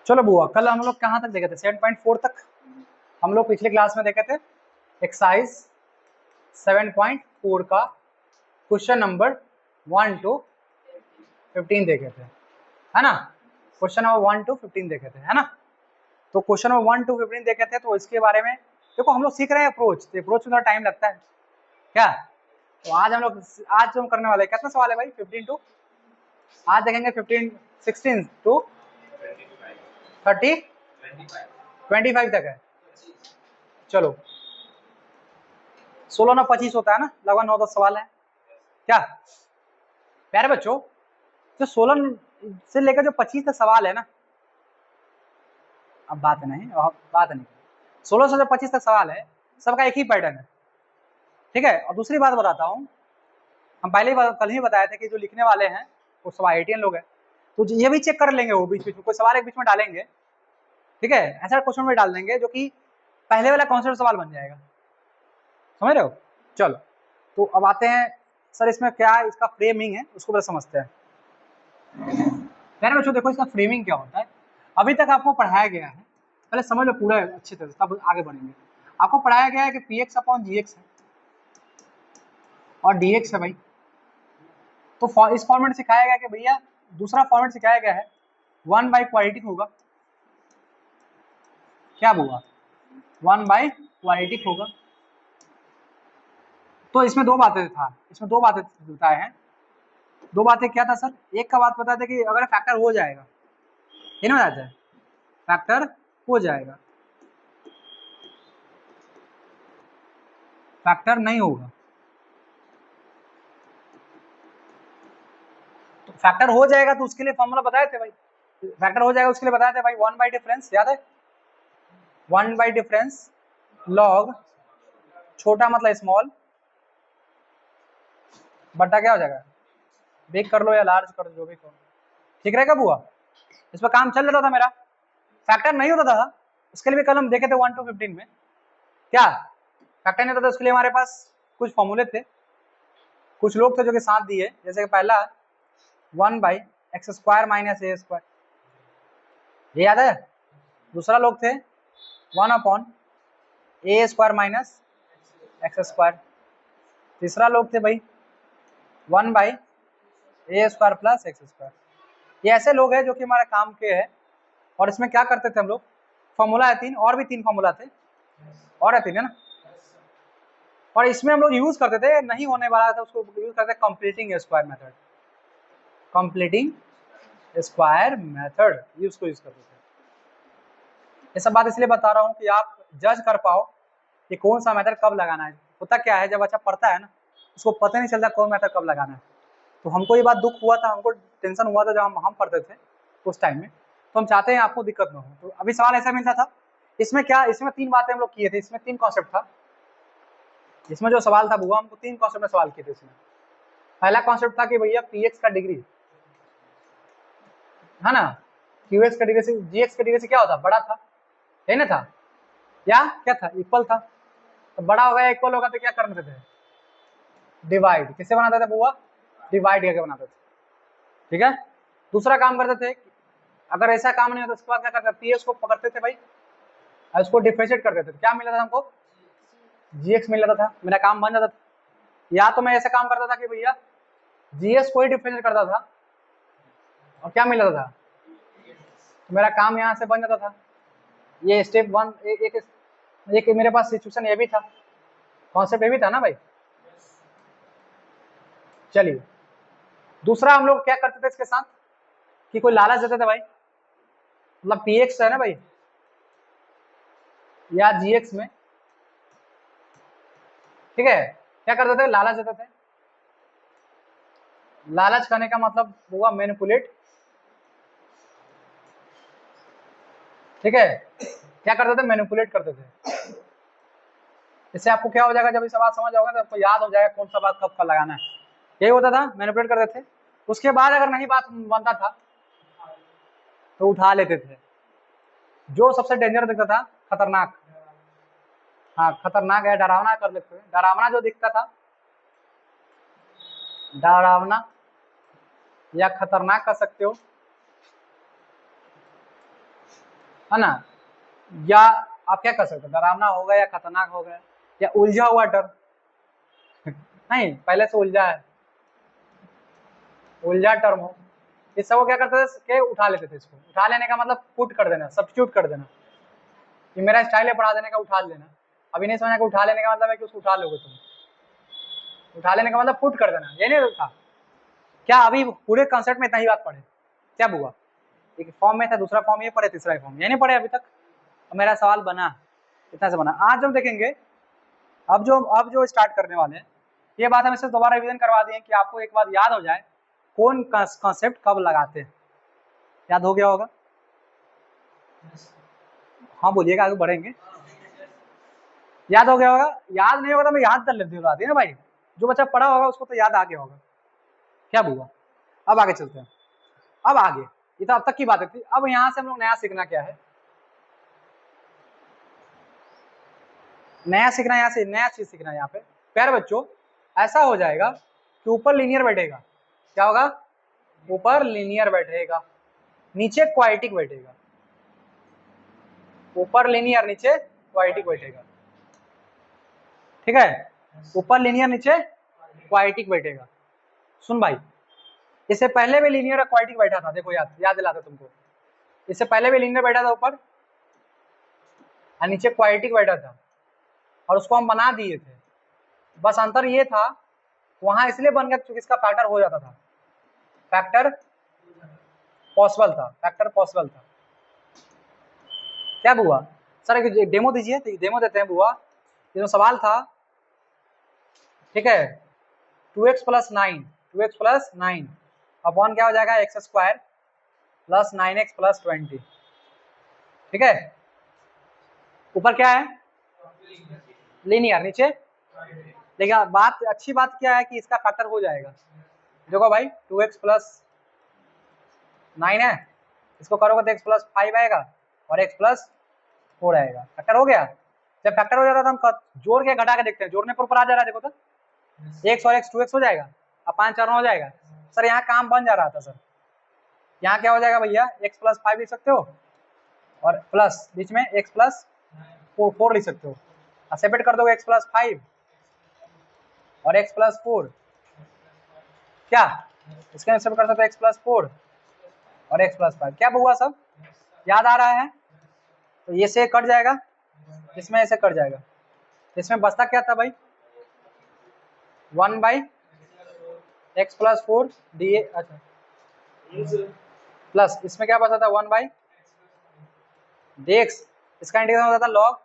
चलो बुआ, कल हम लोग कहाँ तक देखे थे? 7.4 तक हम लोग पिछले क्लास में देखे थे। एक्सरसाइज 7.4 का क्वेश्चन नंबर 1 to 15 देखे थे, है ना? क्वेश्चन नंबर 1 to 15 देखे थे, है ना? तो क्वेश्चन नंबर 1 to 15 देखे थे, तो इसके बारे में देखो हम लोग सीख रहे हैं अप्रोच, तो अप्रोच में थोड़ा टाइम लगता है क्या? तो आज हम करने वाले हैं, कितना सवाल है भाई? 15 टू, आज देखेंगे 16 टू 25 तक है। चलो 16 ना 25 होता है ना, लगभग 9-10 सवाल है क्या प्यारे बच्चों? जो 16 से लेकर जो 25 तक सवाल है ना, अब बात नहीं 16 से जो 25 तक सवाल है, सबका एक ही पैटर्न है, ठीक है? और दूसरी बात बताता हूँ, हम पहले कल ही बताए थे कि जो लिखने वाले हैं वो सब IITian लोग हैं, तो ये भी चेक कर लेंगे, वो बीच बीच में कोई सवाल एक बीच में डालेंगे, ठीक है? ऐसा क्वेश्चन में डाल देंगे जो कि पहले वाला कॉन्सेप्ट सवाल बन जाएगा, समझ रहे हो? चलो तो अब आते हैं सर, इसमें क्या इसका फ्रेमिंग है उसको बस समझते हैं। बच्चों देखो इसका फ्रेमिंग क्या होता है, अभी तक आपको पढ़ाया गया है, पहले समझ लो पूरा अच्छी तरह, तब आगे बढ़ेंगे। आपको पढ़ाया गया है कि px अपॉन gx है और dx है भाई, तो इस फॉर्मेट सिखाया गया कि भैया, दूसरा फॉर्मेट सिखाया गया है 1/क्वाड्रेटिक होगा, क्या होगा? 1/क्वाड्रेटिक होगा। तो इसमें दो बातें बताए हैं। दो बातें क्या था सर? एक का बात पता था कि अगर फैक्टर हो जाएगा, ये ना बताया है, फैक्टर हो जाएगा, फैक्टर नहीं होगा। तो फैक्टर हो जाएगा तो उसके लिए फॉर्मूला बताए थे भाई, फैक्टर हो जाएगा उसके लिए बताए थे भाई 1 बाई डिफरेंस, याद है? 1 बाई डिफरेंस लॉग, छोटा मतलब स्मॉल, बटा क्या हो जाएगा, बिग कर लो या लार्ज कर लो, जो भी करो, ठीक रहेगा बुआ? इस पर काम चल रहा था मेरा, फैक्टर नहीं होता था, उसके लिए भी कल हम देखे थे 1 to 15 में, क्या फैक्टर नहीं होता था उसके लिए हमारे पास कुछ फॉर्मूले थे, कुछ लोग थे जो कि साथ दिए, जैसे कि पहला 1/x² माइनस a², ये याद है? दूसरा लोग थे 1/a² माइनस x², तीसरा लोग थे भाई 1/a² प्लस x²। ये ऐसे लोग हैं जो कि हमारे काम के हैं, और इसमें क्या करते थे हम लोग, फॉर्मूला है 3, और भी 3 फॉर्मूला थे, और है 3 है ना, और इसमें हम लोग यूज करते थे, नहीं होने वाला था उसको यूज करते थे completing square method, completing square method use करते थे। ये सब बात इसलिए बता रहा हूँ कि आप जज कर पाओ कि कौन सा मेथड कब लगाना है। होता क्या है, जब बच्चा पढ़ता है ना, उसको पता नहीं चलता कौन मेथड कब लगाना है। तो हमको ये बात दुख हुआ था, हमको टेंशन हुआ था जब हम पढ़ते थे उस टाइम में, तो हम चाहते हैं आपको दिक्कत ना हो। तो अभी सवाल ऐसा मिलता था, इसमें क्या, इसमें 3 बातें हम लोग किए थे, इसमें 3 कॉन्सेप्ट था, इसमें जो सवाल था बुआ, हमको 3 कॉन्सेप्ट में सवाल किए थे इसमें। पहला कॉन्सेप्ट था कि भैया px का डिग्री, है ना, qx का डिग्री से gx का डिग्री से क्या होता, बड़ा था, है ना था, या क्या था, इक्वल था। तो बड़ा होगा इक्वल होगा तो क्या करते थे, डिवाइड, किससे बनाते थे बुआ, डिवाइड करके बनाते थे, ठीक है? दूसरा काम करते थे, अगर ऐसा काम नहीं होता उसके बाद क्या करते थे, px को पकड़ते थे भाई और उसको डिफरेंशिएट करते थे, क्या मिला था हमको, gx मिल जाता था, मेरा काम बन जाता था। या तो मैं ऐसा काम करता था कि भैया gx को ही डिफरेंशिएट करता था और क्या मिल जाता था, तो मेरा काम यहाँ से बन जाता था। ये स्टेप 1, एक मेरे पास सिचुएशन ये भी था, कॉन्सेप्ट ये भी था ना भाई। चलिए दूसरा हम लोग क्या करते थे इसके साथ, कि कोई लालच देते थे भाई, मतलब px है ना भाई या gx में, ठीक है, क्या करते थे, लालच देते थे। लालच करने का मतलब हुआ मैनिपुलेट, ठीक है, क्या करते थे, मैनिपुलेट करते थे। इससे आपको क्या हो जाएगा, जब ये सवाल समझ आओगे तो आपको याद हो जाएगा कौन सा बात कब लगाना है, यही होता था, मैनिपुलेट करते थे। उसके बाद अगर नहीं बात बनता था तो उठा लेते थे, जो सबसे डेंजर दिखता था, खतरनाक, हाँ खतरनाक है, डरावना कर लेते थे, डरावना जो दिखता था, डरावना या खतरनाक कर सकते हो, है ना, या आप क्या कर सकते हो, डरावना होगा या खतरनाक होगा या उलझा हुआ डर नहीं, पहले से उलझा है, उलझा टर्म हो, इस सब को क्या करते थे कि उठा लेते थे। इसको उठा लेने का मतलब पुट कर देना, सब्स्टिट्यूट कर देना। ये मेरा स्टाइल है पढ़ा देने का, उठा लेना। अभी नहीं समझना कि उठा लेने का मतलब है कि उसको उठा लोगे तुम, उठा लेने का मतलब पुट कर देना, ये नहीं था क्या? अभी पूरे कॉन्सेप्ट में इतना ही बात पढ़े, क्या हुआ? एक फॉर्म में था, दूसरा फॉर्म ये पढ़े, तीसरा फॉर्म ये नहीं पढ़े अभी तक। मेरा सवाल बना, इतना से बना। आज हम देखेंगे, अब जो स्टार्ट करने वाले हैं, ये बात हम इससे दोबारा रिवीजन करवा दिए कि आपको एक बात याद हो जाए, कौन कॉन्सेप्ट कब लगाते हैं। याद हो गया होगा? हाँ बोलिएगा, आगे बढ़ेंगे। याद हो गया होगा? याद नहीं होगा तो मैं याद कर लेती हूँ बात, है ना भाई। जो बच्चा पढ़ा होगा उसको तो याद आ गया होगा। क्या हुआ? अब आगे चलते हैं। अब आगे, ये तो अब तक की बात थी। अब यहाँ से हम लोग नया सीखना क्या है, नया सीखना, यहाँ से नया चीज सीखना है। यहाँ पे प्यारे बच्चों, ऐसा हो जाएगा कि ऊपर लीनियर बैठेगा, क्या होगा? ऊपर लीनियर बैठेगा, नीचे क्वाड्रेटिक बैठेगा। ऊपर लीनियर, नीचे क्वाड्रेटिक बैठेगा, ठीक है? ऊपर लीनियर, नीचे क्वाड्रेटिक बैठेगा। सुन भाई, इससे पहले भी लीनियर और क्वाड्रेटिक बैठा था, देखो याद दिलाता तुमको। इससे पहले भी लीनियर बैठा था ऊपर, और नीचे क्वाड्रेटिक बैठा था, और उसको हम बना दिए थे। बस अंतर ये था, वहां इसलिए बन गया क्योंकि इसका फैक्टर हो जाता था, फैक्टर पॉसिबल था, फैक्टर पॉसिबल था। क्या हुआ सर? एक डेमो दीजिए, डेमो देते हैं बुआ। ये जो सवाल था, ठीक है, 2x plus 9, 2x plus 9 upon क्या हो जाएगा, x square plus 9x plus 20, ठीक है? ऊपर क्या है? लीनियर, नीचे। देखिए बात, अच्छी बात क्या है कि इसका फैक्टर हो जाएगा। देखो भाई, 2x प्लस 9 है, इसको करोगे तो x प्लस 5 आएगा और x प्लस 4 आएगा। फैक्टर हो गया। जब फैक्टर हो जाता है तो हम जोड़ के घटा के देखते हैं, जोड़ने पर ऊपर आ जा रहा है, देखो तो x और x 2x हो जाएगा, अब 5 4 हो जाएगा। सर यहाँ काम बन जा रहा था सर, यहाँ क्या हो जाएगा भैया, x प्लस 5 लिख सकते हो और प्लस बीच में x प्लस 4 लिख सकते हो, और सेपरेट कर दोगे x प्लस 5 और x प्लस 4, क्या इसके सेपरेट कर सकते हो x प्लस 4 और x प्लस 5। क्या हुआ सब याद आ रहा है? तो ये से कट जाएगा, इसमें ऐसे कट जाएगा, इसमें बचता क्या था भाई, 1 बाई एक्स प्लस 4 डी, अच्छा प्लस इसमें क्या बचा था, 1 बाई डी एक्स, इसका इंटीग्रेशन होता था log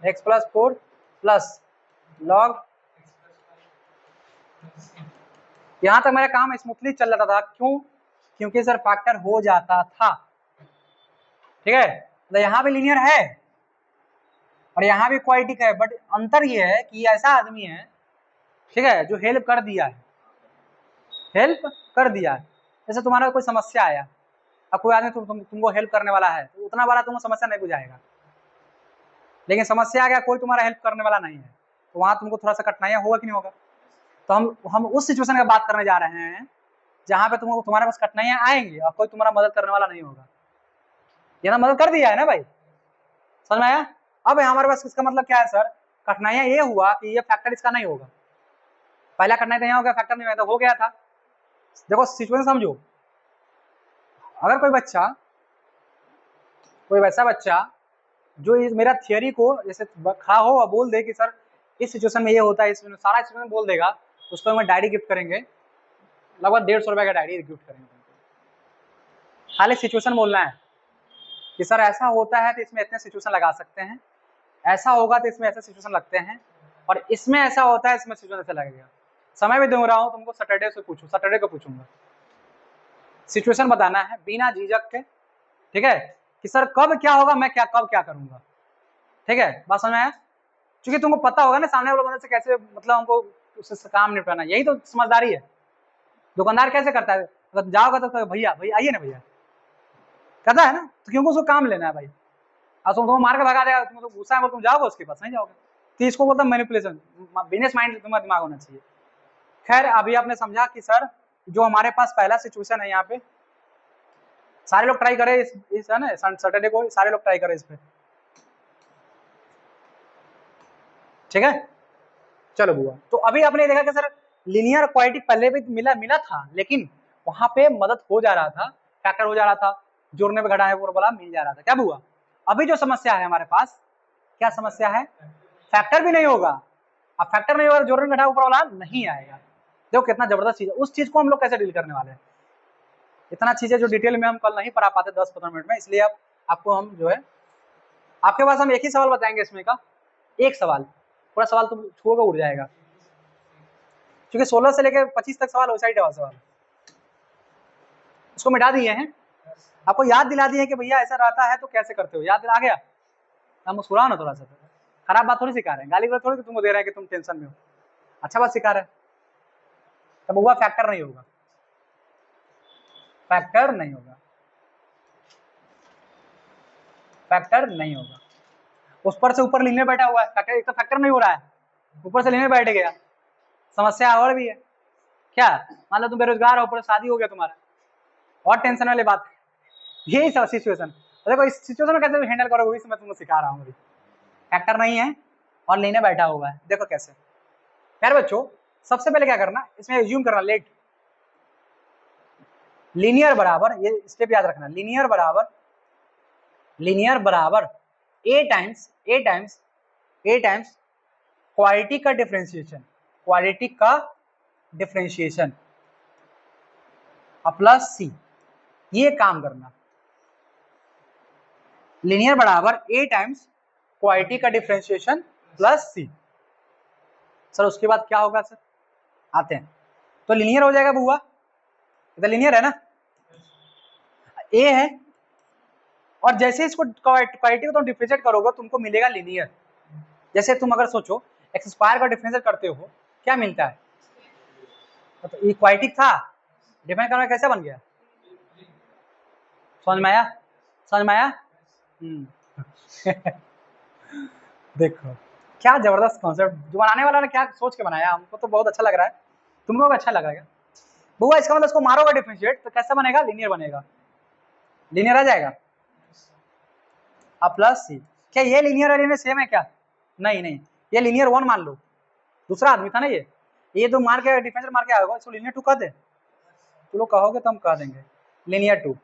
x plus 4 plus log. यहां तक मेरा काम स्मूथली चल रहा था, क्यों? क्योंकि सर फैक्टर हो जाता था, ठीक है? तो यहाँ भी लीनियर है और यहाँ भी क्वाड्रेटिक है, बट अंतर ये है कि ऐसा आदमी है, ठीक है, जो हेल्प कर दिया है, हेल्प कर दिया है। जैसे तुम्हारा कोई समस्या आया, अब कोई आदमी तुमको हेल्प करने वाला है, तो उतना बड़ा तुमको समस्या नहीं बुझाएगा, लेकिन समस्या आ गया, कोई तुम्हारा हेल्प करने वाला नहीं है, तो वहां तुमको थोड़ा सा कठिनाइयां होगा कि नहीं होगा? तो हम उस सिचुएशन की बात करने जा रहे हैं जहां पे तुमको, तुम्हारे पास कठिनाइयां आएंगी और कोई तुम्हारा मदद करने वाला नहीं होगा। ये ना मदद कर दिया है ना भाई, समझ में आया? अब हमारे पास इसका मतलब क्या है सर, कठिनाइयां ये हुआ कि ये फैक्टर इसका नहीं होगा, पहला कठिनाई तो यहाँ हो गया, फैक्टर नहीं हुआ तो हो गया था। देखो सिचुएशन समझो, अगर कोई बच्चा, कोई वैसा बच्चा जो इस मेरा थियरी को जैसे खड़ा हो और बोल दे कि सर इस सिचुएशन में ये होता है, इसमें सारा सिचुएशन बोल देगा, उसको मैं डायरी गिफ्ट करेंगे, लगभग 150 रुपए का डायरी गिफ्ट करेंगे। खाली सिचुएशन बोलना है कि सर ऐसा होता है तो इसमें इतने सिचुएशन लगा सकते हैं, ऐसा होगा तो इसमें ऐसे सिचुएशन लगते हैं, और इसमें ऐसा होता है, इसमें सिचुएशन ऐसा लगेगा। समय भी दे रहा हूँ तुमको, सैटरडे से पूछूं, सैटरडे को पूछूंगा, सिचुएशन बताना है बिना झिझक के, ठीक है? कि सर कब क्या होगा, मैं क्या कब क्या करूंगा, ठीक है? बात समझ में आया? क्योंकि तुमको पता होगा ना सामने वाले बंदे से कैसे, मतलब हमको उससे काम निपटाना, यही तो समझदारी है। दुकानदार कैसे करता है, अगर जाओगा तो भैया भैया आइए ना भैया, कहता है ना, तो क्योंकि उसको काम लेना है भाई। और तुमको मार के भगा देगा, तुम गुस्सा है, तुम जाओगे उसके पास नहीं जाओगे, तो इसको बोलता है मैनिपुलेशन, बिजनेस माइंड तुम्हारा दिमाग होना चाहिए। खैर अभी आपने समझा कि सर जो हमारे पास पहला सिचुएशन है यहाँ पे, सारे लोग ट्राई करें इस है ना सैटरडे को, सारे लोग ट्राई करें इस पे, ठीक है। चलो बुआ, तो अभी आपने देखा कि सर लीनियर क्वालिटी पहले भी मिला था, लेकिन वहां पे मदद हो जा रहा था, फैक्टर हो जा रहा था, जोड़ने पे घटाने पर बोला मिल जा रहा था, क्या बुआ। अभी जो समस्या है हमारे पास, क्या समस्या है, फैक्टर भी नहीं होगा। अब फैक्टर नहीं होगा, जोड़ने घटाने ऊपर वाला नहीं आएगा। देखो कितना जबरदस्त चीज है, उस चीज को हम लोग कैसे डील करने वाले हैं, इतना चीजें जो डिटेल में हम कल नहीं पढ़ा पाते 10-15 मिनट में, इसलिए अब आपको हम जो है, आपके पास हम एक ही सवाल बताएंगे इसमें का, एक सवाल, पूरा सवाल तो छूओगे उड़ जाएगा, क्योंकि 16 से लेकर 25 तक सवाल वेबसाइट है सवाल, उसको मिटा दिए हैं, आपको याद दिला दिए कि भैया ऐसा रहता है तो कैसे करते हो, याद आ गया। हम मुस्कुराओ ना थोड़ा सा, खराब बात थोड़ी सिखा रहे हैं, गाली गलौज थोड़ी तुमको दे रहे हैं कि तुम टेंशन में हो, अच्छा बात सिखा रहे हैं। तब हुआ फैक्टर नहीं होगा, फैक्टर नहीं होगा, फैक्टर नहीं होगा। उस पर से ऊपर लिखने बैठा हुआ है, फैक्टर एक तो फैक्टर नहीं हो रहा है, ऊपर से लिखने बैठ गया, समस्या और भी है। क्या मान लो तुम बेरोजगार हो, ऊपर शादी हो गया तुम्हारा, और टेंशन वाली बात है, यही सब सिचुएशन। देखो इस सिचुएशन में कैसे हैंडल करोगे, इस मैं तुमको सिखा रहा हूँ। फैक्टर नहीं है और लेने बैठा हुआ है, देखो कैसे। प्यारे बच्चों, सबसे पहले क्या करना, इसमें एज्यूम करना लेट, लीनियर बराबर, ये स्टेप याद रखना, लीनियर बराबर ए टाइम्स क्वालिटी का डिफरेंशिएशन प्लस सी, ये काम करना। लीनियर बराबर ए टाइम्स क्वालिटी का डिफरेंशिएशन प्लस सी। सर उसके बाद क्या होगा सर, आते हैं। तो लीनियर हो जाएगा बुआ, तो लीनियर है ना, ए है, और जैसे इसको क्वालिटी को तुम डिफरेंशिएट करोगे तुमको मिलेगा लीनियर। जैसे तुम अगर सोचो एक्स स्क्वायर का डिफरेंशिएट करते हो क्या मिलता है, तो इक्वालिटी था, डिफरेंस करना कैसे बन गया, समझ में आया, समझ में आया। देखो क्या जबरदस्त कॉन्सेप्ट जो बनाने वाला ने क्या सोच के बनाया, हमको तो बहुत अच्छा लग रहा है, तुमको भी अच्छा लगेगा। बुआ इसका मतलब इसको मारोगे डिफरेंशिएट तो कैसा बनेगा, लीनियर बनेगा, लीनियर आ जाएगा। अब प्लस सी, क्या ये लीनियर और लीनियर सेम है क्या, नहीं नहीं, ये लीनियर 1 मान लो, दूसरा आदमी था ना ये तो मार के डिफरेंशिएट मार के आएगा, इसको लीनियर 2 कह दे, तुम लोग कहोगे तो हम कह देंगे लीनियर 2,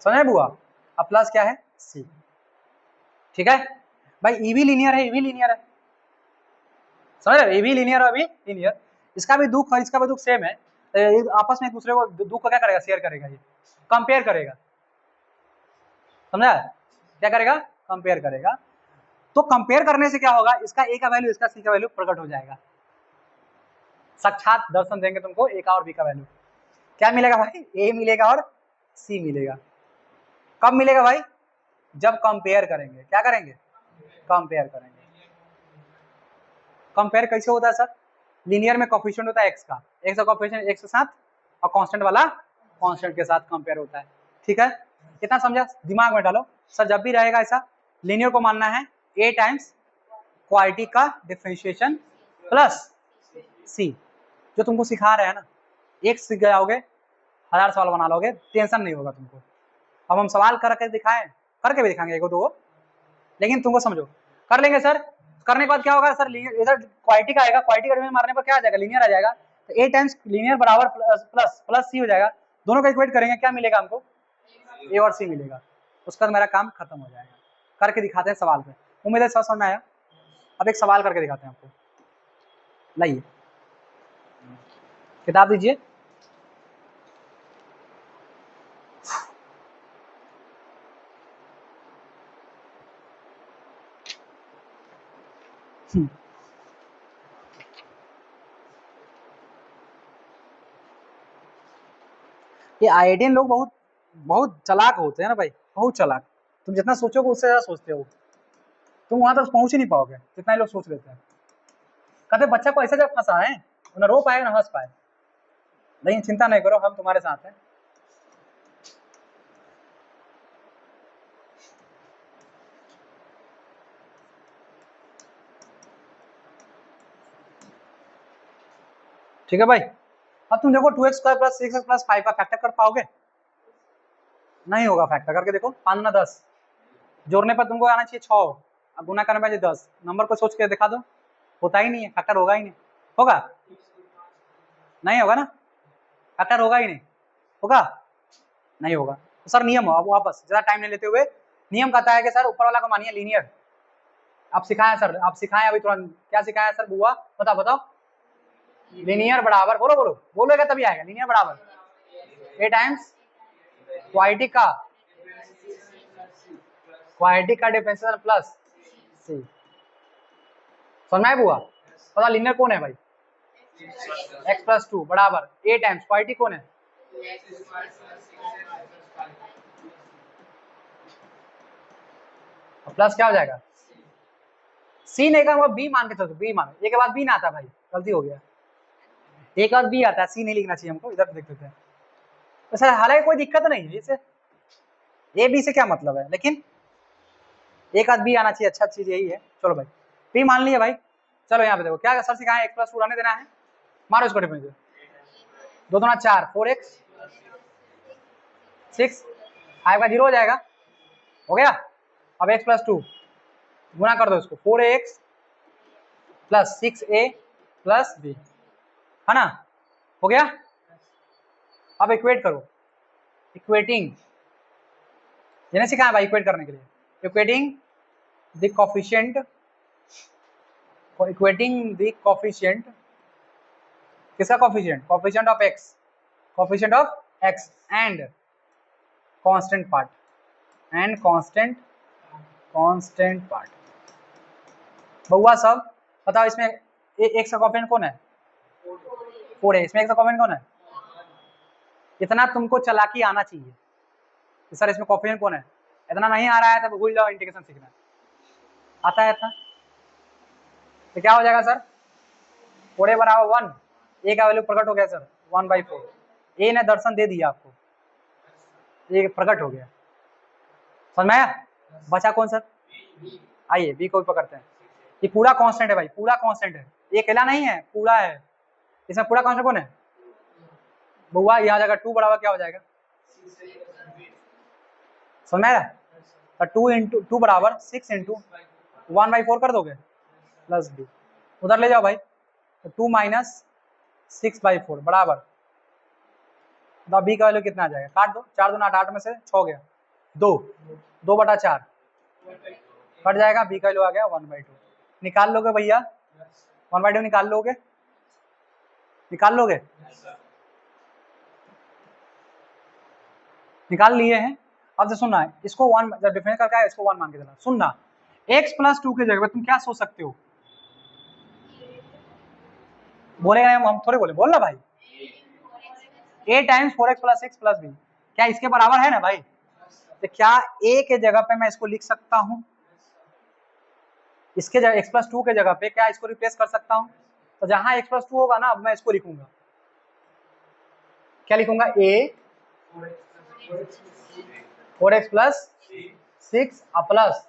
समझे बुआ। अब प्लस क्या है सी, ठीक है भाई, ई भी लीनियर है, ई भी लीनियर है, समझ रहे, ई भी लीनियर और भी लीनियर, इसका भी दुख और इसका भी दुख सेम है, तो आपस में एक दूसरे को दुख को क्या करेगा, शेयर करेगा, ये कंपेयर करेगा, समझा, क्या करेगा, कंपेयर करेगा। तो कंपेयर करने से क्या होगा, इसका ए का वैल्यू इसका सी का वैल्यू प्रकट हो जाएगा, साक्षात दर्शन देंगे तुमको ए का और बी का वैल्यू, क्या मिलेगा भाई, ए मिलेगा और सी मिलेगा। कब मिलेगा भाई, जब कंपेयर करेंगे, क्या करेंगे, कंपेयर करेंगे। कंपेयर कैसे होता है सर, लीनियर में कोफिशिएंट होता है एक्स का, एक्स का कोफिशिएंट एक्स के साथ और कांस्टेंट वाला कांस्टेंट के साथ कंपेयर होता है, ठीक है। कितना समझा, दिमाग में डालो सर, जब भी रहेगा ऐसा लीनियर को मानना है ए टाइम्स क्वालिटी का डिफरेंशिएशन प्लस सी, जो तुमको सिखा रहे हैं ना, एक सीख जाओगे 1000 सवाल बना लोगे, टेंशन नहीं होगा तुमको। अब हम सवाल करके दिखाएं, करके भी दिखाएंगे एक दो, लेकिन तुमको समझो, कर लेंगे सर, करने के बाद क्या होगा सर, इधर क्वालिटी का आएगा, क्वालिटी का मारने पर क्या आ जाएगा, लीनियर आ जाएगा, तो ए टाइम्स लीनियर बराबर प्लस प्लस सी हो जाएगा, दोनों का इक्वेट करेंगे, क्या मिलेगा हमको, ए और सी मिलेगा, उसका मेरा काम खत्म हो जाएगा। करके दिखाते हैं सवाल पे, उम्मीद है समझ में आया। अब एक सवाल करके दिखाते हैं आपको, लाइए किताब दीजिए। ये आईआईटीएन लोग बहुत बहुत चालाक होते हैं ना भाई, बहुत चालाक, तुम जितना सोचोगे उससे ज्यादा सोचते हो, तुम वहां तक पहुंच ही नहीं पाओगे जितना लोग सोच लेते हैं। कहते बच्चा को ऐसे जब फंसा है, ना रो पाए ना हंस पाए, लेकिन चिंता नहीं करो, हम तुम्हारे साथ हैं। ठीक है भाई, अब तुम देखो 2x² + 6x + 5 का फैक्टर कर पाओगे, नहीं होगा फैक्टर, करके देखो। 5 गुना 10, जोड़ने पर तुमको आना चाहिए 6, अब गुना करने पर 10। नंबर को सोच के दिखा दो, होता ही नहीं है, फैक्टर होगा ही नहीं। होगा? नहीं होगा ना, फैक्टर होगा ही नहीं। होगा? नहीं होगा। तो सर नियम हो, अब वापस ज़्यादा टाइम नहीं लेते हुए, नियम कहता है कि सर ऊपर वाला को मानिए लीनियर। आप सिखाएं सर, आप सिखाएं अभी तुरंत, क्या सिखाया सर बुआ, बताओ बताओ। लीनियर बराबर, बोलो बोलो, बोलोगे तभी आएगा। लीनियर बराबर ए टाइम्स क्वाड्रेटिक का, क्वाड्रेटिक का डिफरेंशियल प्लस सी। समझ में आया बुआ? पता लीनियर कौन है भाई? x प्लस 2 बराबर ए टाइम्स क्वाड्रेटिक कौन है? प्लस क्या हो जाएगा? सी नहीं का बी मान के चलो, बी मान, ए के बाद बी ना आता भाई, गलती हो गया, ए के बाद बी आता है, सी नहीं लिखना चाहिए हमको, इधर देख लेते हैं। तो सर हालांकि कोई दिक्कत नहीं है इसे, ए बी से क्या मतलब है, लेकिन एक आध बी आना चाहिए, अच्छा चीज यही है। चलो भाई बी मान लिया भाई। चलो यहाँ पे देखो क्या सर सिखाए, x प्लस 2 रहने देना है, मारो इसको डिफरेंस, 2 दूना 4, 4x 6, 5 का 0 हो जाएगा, हो गया। अब x प्लस 2 गुना कर दो इसको, 4x plus 6a plus b, है ना, हो गया। अब इक्वेट करो, इक्वेटिंग, ये नहीं सिखाया भाई इक्वेट करने के लिए, equating the coefficient, equating the coefficient, किसका coefficient? Coefficient of x, coefficient of x and constant part, and constant part. बउआ सब बताओ इसमें x का कोफिशिएंट कौन है? 4 है, इसमें x का कोफिशिएंट कौन है? इतना तुमको चालाकी आना चाहिए कि सर इसमें कोफिशिएंट कौन है, इतना नहीं आ रहा है तब भूल जाओ, इंटीग्रेशन सीखना। आता है इतना तो क्या हो जाएगा सर, 4a बराबर 1, ए का वैल्यू प्रकट हो गया सर 1/4, ए ने दर्शन दे दिया आपको, ये प्रकट हो गया, समझ में आया? बचा कौन सर? आइए बी को भी पकड़ते हैं, ये पूरा कांस्टेंट है भाई, पूरा कांस्टेंट है, ये अकेला नहीं है, पूरा है, इसमें पूरा कांस्टेंट कौन है? बुआ यहाँ जाएगा 2 बराबर क्या हो जाएगा, समझ में आया? तो 2 बराबर 6 इंटू 1/4 कर दोगे प्लस बी, उधर ले जाओ भाई, तो 2 माइनस 6/4 बराबर, बी का वैल्यू कितना आ जाएगा, काट दो, 4 दूना 8 में से 6 गया 2, 2/4 कट जाएगा, बी का वैल्यू आ गया 1/2, निकाल लोगे भैया, 1/2 निकाल लोगे, निकाल लोगे, निकाल लिए हैं। अब जो सुनना है इसको 1 जब डिफरेंस करके आए इसको 1 मान के चलना, सुनना x प्लस 2 के जगह पे तुम क्या सोच सकते हो, बोलेगा नहीं, हम थोड़े बोले, बोल ना भाई, a times 4x plus 6 plus b, क्या इसके बराबर है ना भाई, तो क्या a के जगह पे मैं इसको लिख सकता हूं, इसके जगह x प्लस 2 के जगह पे क्या इसको रिप्लेस कर सकता हूं, तो जहां x प्लस 2 होगा ना, अब मैं इसको लिखूंगा, क्या लिखूंगा, a 4x plus 6 plus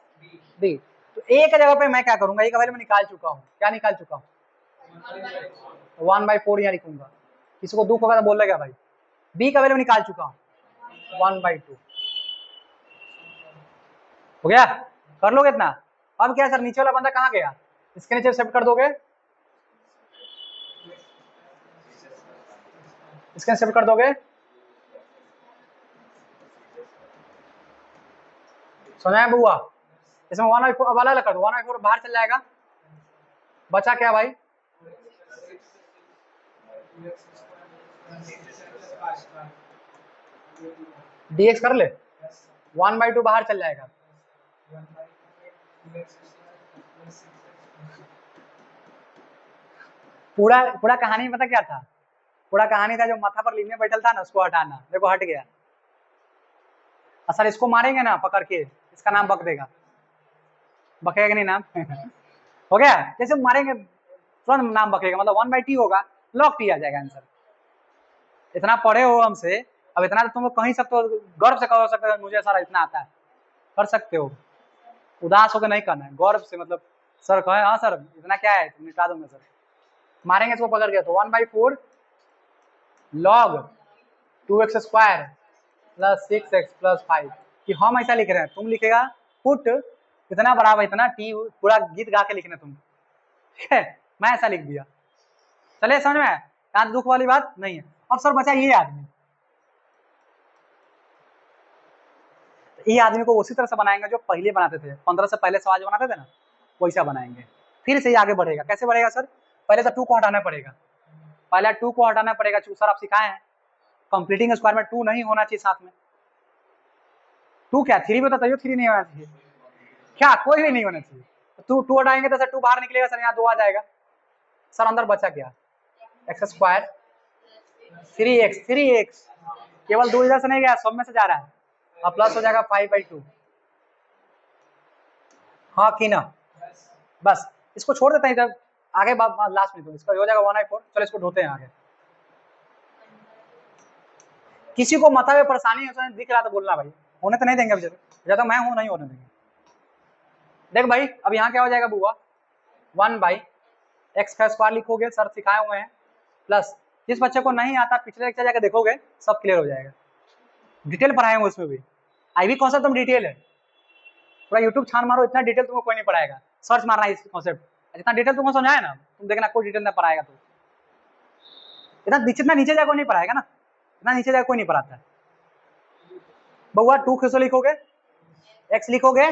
b, तो a के जगह पे मैं क्या करूंगा, a का वैल्यू मैं निकाल चुका हूं, क्या निकाल चुका हूं, 1/4 यहाँ लिखूंगा, किसी को दुख होगा तो बोल देगा भाई, b का वैल्यू निकाल चुका हूं 1/2, हो गया, कर लोगे इतना। अब क्या सर नीचे वाला बंदा कहाँ गया, इसके नीचे शिफ्ट कर दोगे, इसके शिफ्ट कर दोगे, समझ बुआ, इसमें 1/4 अब अलग कर दो, 1/4 बाहर चल जाएगा, बचा क्या भाई, dx कर ले, 1/2 बाहर चल जाएगा, पूरा पूरा कहानी में पता क्या था, पूरा कहानी था जो माथा पर लीने बैठल था ना उसको हटाना, देखो हट गया, सर इसको मारेंगे ना पकड़ के, इसका नाम बक देगा, बकेगा नहीं नाम हो गया, जैसे मारेंगे तुरंत नाम बकेगा, मतलब 1/t होगा, लॉग टी आ जाएगा आंसर, इतना पढ़े हो हमसे, अब इतना तो तुम लोग कहीं सकते हो, गर्व से कर सकते हो, मुझे सारा इतना आता है, कर सकते हो, उदास होकर नहीं करना है, गौरव से, मतलब सर कहे हाँ सर इतना क्या है, तुम निकाल दूंगा सर, मारेंगे इसको पकड़ गया तो 1/4 log 2x² प्लस 6x+5 कि हम ऐसा लिख रहे हैं, तुम लिखेगा पुट इतना बराबर इतना टी, पूरा गीत गा के लिखना तुम, ठीक है, मैं ऐसा लिख दिया। चले समझ में, यहाँ दुख वाली बात नहीं है। अब सर बचा ये आदमी, ये आदमी को उसी तरह से बनाएंगे जो पहले बनाते थे, 15 से पहले सवाल जो बनाते थे ना, वैसा बनाएंगे। फिर से ये आगे बढ़ेगा। कैसे बढ़ेगा सर? पहले तो 2 को हटाना पड़ेगा, पहले 2 को हटाना पड़ेगा। सर आप सिखाए हैं कंप्लीटिंग स्क्वायर में 2 नहीं होना चाहिए साथ में। 2 क्या 3 में बताइए, 3 नहीं होना चाहिए क्या? कोई भी नहीं होना चाहिए। 2 हटाएंगे तो सर 2 बाहर निकलेगा सर, यहाँ 2 आ जाएगा सर। अंदर बचा क्या? x² 3x केवल 2 इधर से नहीं गया, सब में से जा रहा है। अब प्लस हो जाएगा 5/2। हाँ कि ना? बस इसको छोड़ देते हैं इधर, आगे लास्ट में तो इसका हो जाएगा 1/4। चलो इसको ढोते हैं आगे। किसी को माथा में परेशानी है तो दिख रहा तो बोलना भाई, होने तो नहीं देंगे अभी, जब तक मैं हूं नहीं होने देंगे। देख भाई अब यहाँ क्या हो जाएगा बुआ, 1/x² लिखोगे, सर सिखाए हुए हैं, प्लस जिस बच्चे को नहीं आता पिछले लेक्चर जाकर देखोगे सब क्लियर हो जाएगा, डिटेल पढ़ाए हुए उसमें भी। IB कॉन्सेप्ट तुम डिटेल है, पूरा यूट्यूब छान मारो, इतना डिटेल तुमको कोई नहीं पढ़ाएगा। सर्च मारना है इस कॉन्सेप्ट, जितना डिटेल तुमको समझाया ना, तुम देखना कोई डिटेल नहीं पढ़ाएगा। तो जितना नीचे जाए कोई नहीं पढ़ाएगा ना, इतना नीचे जाए कोई नहीं पढ़ाता है। बउआ 2 कैसे लिखोगे, x लिखोगे।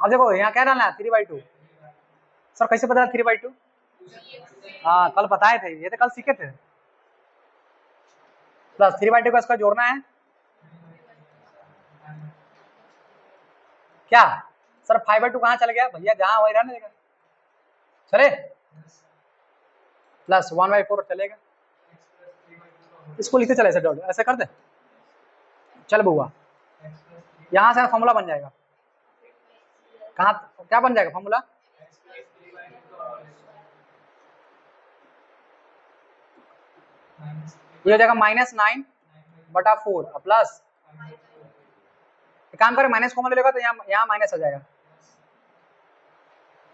अब देखो यहाँ क्या डालना है 3/2। सर कैसे पता 3/2? हाँ कल बताए थे, ये तो कल सीखे थे। प्लस 3/2 का इसका जोड़ना है क्या? सर 5/2 कहाँ चल गया भैया, जहाँ वही रहने देगा चले, प्लस 1/4 चलेगा। इसको लिखते चले ऐसे, ऐसे कर दे। चल बुआ यहाँ से फॉर्मूला बन जाएगा, कहाँ क्या बन जाएगा फॉर्मूला? ये हो जाएगा -9/4 प्लस, काम करें माइनस कॉमन ले लेगा तो यहाँ माइनस आ जाएगा,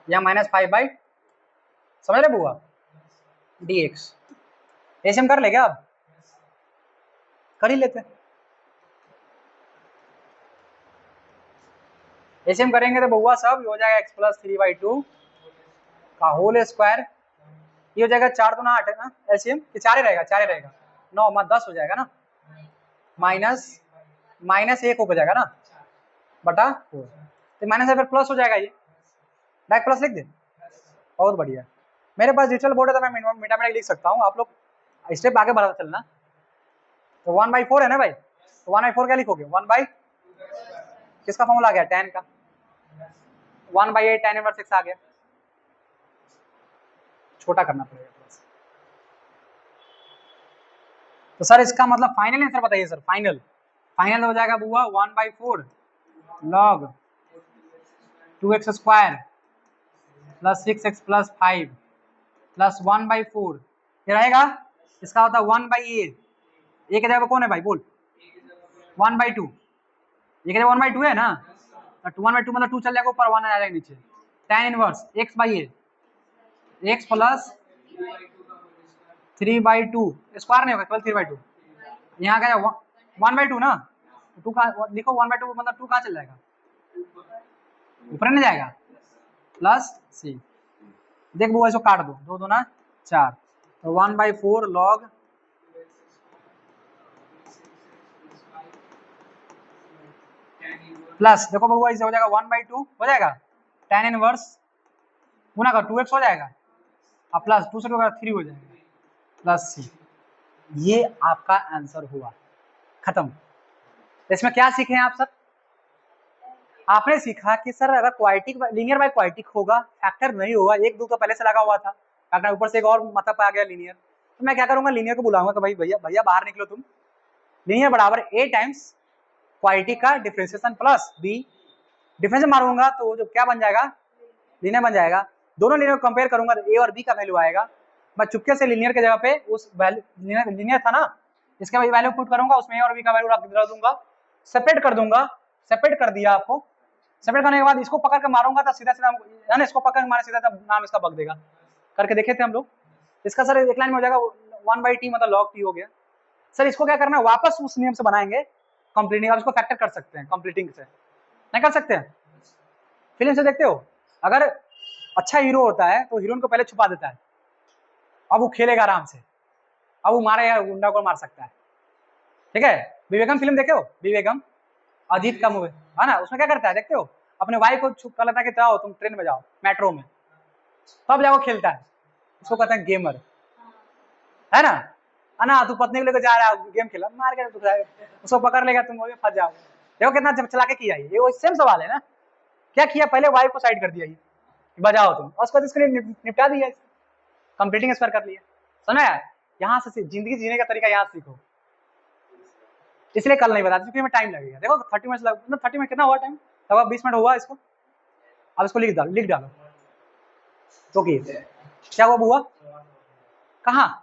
यहाँ -5/, समझ रहे बुआ, dx। ऐसे हम कर ले क्या? अब कर ही लेते, ऐसे हम करेंगे तो बुआ सब हो जाएगा x+3/2 का होल स्क्वायर। ये हो जाएगा 4 दूना 8 है ना, एलसीएम कि 4 ही रहेगा, 4 ही रहेगा, 9 में 10 हो जाएगा ना, -1 हो जाएगा ना बटा 4, तो माइनस है फिर प्लस हो जाएगा, ये डायरेक्ट प्लस लिख दे। बहुत बढ़िया, मेरे पास डिजिटल बोर्ड है तो मैं मीटा लिख सकता हूँ, आप लोग स्टेप आगे बढ़ाते चलना। तो 1/4 है ना भाई, तो 1/4 क्या लिखोगे? 1/, किसका फॉर्मूला आ गया? tan का, 1/8 tan इनवर्स x आ गया, छोटा करना पड़ेगा प्लस। तो सर इसका मतलब फाइनल आंसर बताइए सर, फाइनल हो जाएगा बुआ 1/4 log 2x² plus 6x+5 plus 1/4, ये रहेगा इसका होता है 1/8। ये क्या कौन है भाई बोल? 1/2, ये क्या 1/2 है ना, तो 1/2 मतलब 2 चल जाएगा ऊपर, 1 आ जाएगा नीचे, tan inverse x/a, x plus 3/2 square नहीं होगा, केवल 3/2। यहाँ क्या 1/2 ना, 2 का लिखो, 1/2 मतलब 2 कहाँ चल जाएगा, ऊपर नहीं जाएगा, प्लस c। देख वो ऐसे काट दो, 2 दूना 4, तो 1/4 log प्लस, देखो बउआ इसे हो जाएगा 1/2 हो जाएगा, tan इनवर्स गुना का 2x हो जाएगा, अब प्लस 2 से 3 हो जाएगा, प्लस c। ये आपका आंसर हुआ, खत्म। इसमें क्या सीखे हैं आप सर? आपने सीखा कि सर अगर क्वाड्रेटिक लीनियर बाय क्वाड्रेटिक होगा, फैक्टर नहीं होगा, 1 2 तो पहले से लगा हुआ था, फैक्टर ऊपर से एक और मतलब आ गया लीनियर, तो मैं क्या करूंगा, लीनियर को बुलाऊंगा कि भाई भैया बाहर निकलो तुम, लीनियर बराबर a टाइम्स क्वाड्रेटिक का डिफरेंशिएशन प्लस b, डिफरेंस मारूंगा तो जो क्या बन जाएगा, लीनियर बन जाएगा। दोनों लीनियर को कंपेयर करूंगा तो a और b का वैल्यू आएगा, मैं चुपके से लीनियर के जगह पे उस वैल्यू लीनियर था ना, इसका वैल्यू पुट करूंगा, उसमें a और b का वैल्यू रख दूंगा, सेपरेट कर दूंगा, सेपरेट कर दिया आपको। सेपरेट करने के बाद इसको पकड़ के मारूंगा तो सीधा सीधा है ना, इसको पकड़ के मारे सीधा नाम इसका बग देगा, करके देखे थे हम लोग। इसका सर एक लाइन में हो जाएगा 1/t मतलब log t हो गया, सर इसको क्या करना है, वापस उस नियम से बनाएंगे कंप्लीटिंग। अब इसको फैक्टर कर सकते हैं कंप्लीटिंग से, नहीं कर सकते हैं? फिल्म से देखते हो, अगर अच्छा हीरो होता है तो हीरोइन को पहले छुपा देता है, अब वो खेलेगा आराम से, अब वो मारेगा, गुंडा को मार सकता है, ठीक है। विवेकम फिल्म देखे हो, विवेकम अजीत का मूवी है ना, उसमें क्या करता है देखते हो, अपने वाइफ को छुप कर लेता है कि जाओ तुम ट्रेन में जाओ, मेट्रो में, तब जाओ खेलता है, उसको कहते हैं गेमर, है ना। अना तू पत्नी को लेकर जा रहा है गेम खेला, मार के उसको पकड़ लेगा, तुम वही फंस जाओगे। देखो कितना चला के किया ये वो सेम सवाल है ना, क्या किया, पहले वाइफ को साइड कर दिया ये, बजाओ तुम, और उसके बाद इसको निपटा दिया, कंप्लीटिंग स्क्वायर कर लिया। सुना है, यहाँ से जिंदगी जीने का तरीका यहाँ सीखो, इसलिए कल नहीं बता क्योंकि में टाइम लगेगा। देखो 30 मिनट मतलब 30 मिनट कितना हुआ टाइम, तब 20 मिनट हुआ इसको, अब इसको लिख डालो तो क्या हुआ बुआ, कहाँ,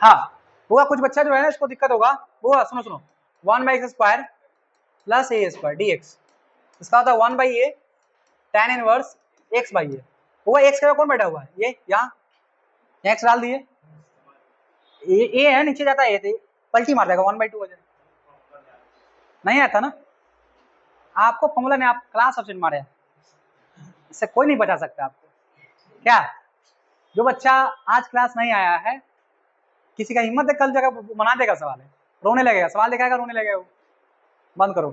हाँ बुआ कुछ बच्चा जो है ना इसको दिक्कत होगा, बुआ सुनो सुनो, 1/x² प्लस a² dx, इसका होता है 1/a tan इनवर्स x/a। बुआ x का कौन बैठा हुआ है, ये यहाँ x डाल दिए, ए है नीचे जाता है, ए पलटी मार देगा 1/2 हो जाएगा, नहीं आता ना आपको फॉर्मूला ने, आप क्लास सब्जेक्ट मारे, इससे कोई नहीं बचा सकता आपको। क्या जो बच्चा आज क्लास नहीं आया है, किसी का हिम्मत है कल जगह बना देगा सवाल है, रोने लगेगा, सवाल दिखाएगा रोने लगेगा, बंद करो।